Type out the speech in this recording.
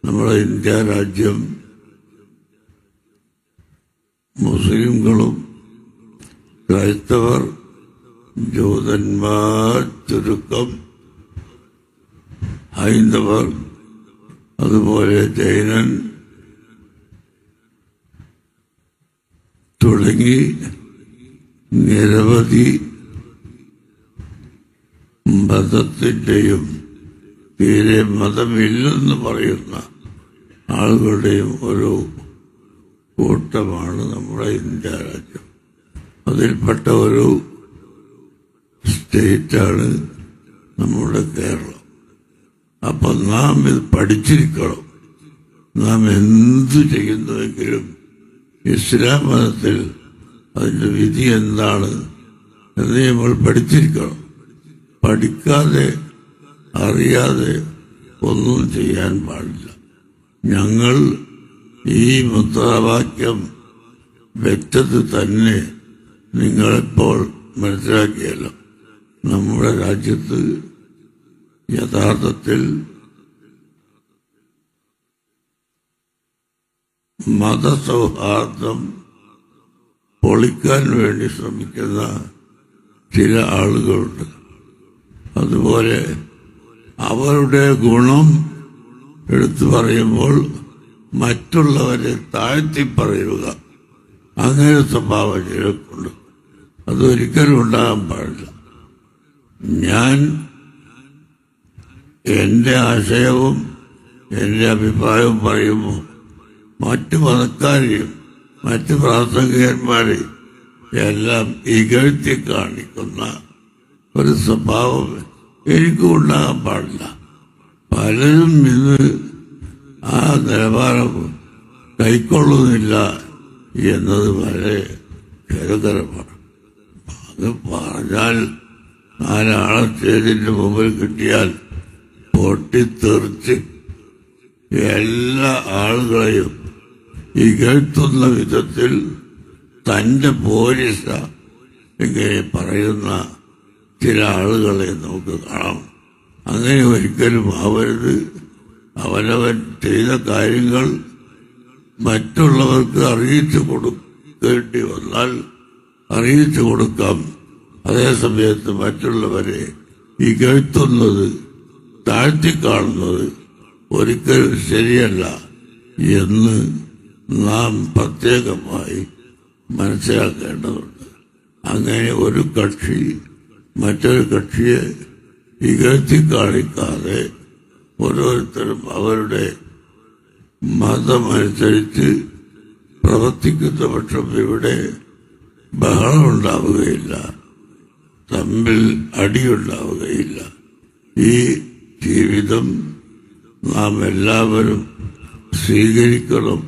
നമ്മുടെ ഇന്ത്യ രാജ്യം മുസ്ലിംകളും ക്രൈസ്തവർ ജൂതന്മാർ ചുരുക്കം ഹൈന്ദവർ അതുപോലെ ജൈനൻ തുടങ്ങി നിരവധി മതത്തിന്റെയും തീരെ മതമില്ലെന്ന് പറയുന്ന ആളുകളുടെയും ഒരു കൂട്ടമാണ് നമ്മുടെ ഇന്ത്യ രാജ്യം. അതിൽപ്പെട്ട ഒരു സ്റ്റേറ്റാണ് നമ്മുടെ കേരളം. അപ്പൊ നാം ഇത് പഠിച്ചിരിക്കണം. നാം എന്തു ചെയ്യുന്നുവെങ്കിലും ഇസ്ലാം മതത്തിൽ അതിന്റെ വിധി എന്താണ് എന്ന് നമ്മൾ പഠിച്ചിരിക്കണം. പഠിക്കാതെ അറിയാതെ ഒന്നും ചെയ്യാൻ പാടില്ല. ഞങ്ങൾ ഈ മുദ്രാവാക്യം വെച്ചത് തന്നെ നിങ്ങളിപ്പോൾ മനസ്സിലാക്കിയല്ലോ. നമ്മുടെ രാജ്യത്ത് യഥാർത്ഥത്തിൽ മതസൗഹാർദ്ദം പൊളിക്കാൻ വേണ്ടി ശ്രമിക്കുന്ന ചില ആളുകളുണ്ട്. അതുപോലെ അവരുടെ ഗുണം എടുത്തു പറയുമ്പോൾ മറ്റുള്ളവരെ താഴ്ത്തി പറയുക, അങ്ങനെ സ്വഭാവം ചിലർക്കുണ്ട്. അതൊരിക്കലും ഉണ്ടാകാൻ പാടില്ല. ഞാൻ എന്റെ ആശയവും എന്റെ അഭിപ്രായവും പറയുമ്പോൾ മറ്റു മതക്കാരെയും മറ്റു പ്രാസംഗികന്മാരെയും എല്ലാം ഇകഴ്ത്തി കാണിക്കുന്ന ഒരു സ്വഭാവം എനിക്കും ഉണ്ടാകാൻ പാടില്ല. പലരും ഇന്ന് ആ നിലവാരം കൈക്കൊള്ളുന്നില്ല എന്നത് വളരെ ഖേദകരമാണ്. അത് പറഞ്ഞാൽ നാലാളെ സ്റ്റേജിന്റെ മുമ്പിൽ കിട്ടിയാൽ പൊട്ടിത്തെറിച്ച് എല്ലാ ആളുകളെയും ഇകഴ്ത്തുന്ന വിധത്തിൽ തന്റെ പോലീസ ഇങ്ങനെ പറയുന്ന ചില ആളുകളെ നമുക്ക് കാണാം. അങ്ങനെ ഒരിക്കലും ആവരുത്. അവനവൻ ചെയ്ത കാര്യങ്ങൾ മറ്റുള്ളവർക്ക് അറിയിച്ചു കൊടുക്കേണ്ടി വന്നാൽ അറിയിച്ചു കൊടുക്കാം. അതേസമയത്ത് മറ്റുള്ളവരെ ഇകഴ്ത്തുന്നത് താഴ്ത്തിക്കാണുന്നത് ഒരിക്കലും ശരിയല്ല എന്ന് നാം പ്രത്യേകമായി മനസ്സിലാക്കേണ്ടതുണ്ട്. അങ്ങനെ ഒരു കക്ഷി മറ്റൊരു കക്ഷിയെ ഇകഴ്ത്തി കാണിക്കാതെ ഓരോരുത്തരും അവരുടെ മതമനുസരിച്ച് പ്രവർത്തിക്കുന്ന പക്ഷം ഇവിടെ ബഹളമുണ്ടാവുകയില്ല, തമ്മിൽ അടിയുണ്ടാവുകയില്ല. ഈ ജീവിതം നാം എല്ലാവരും സ്വീകരിക്കണം.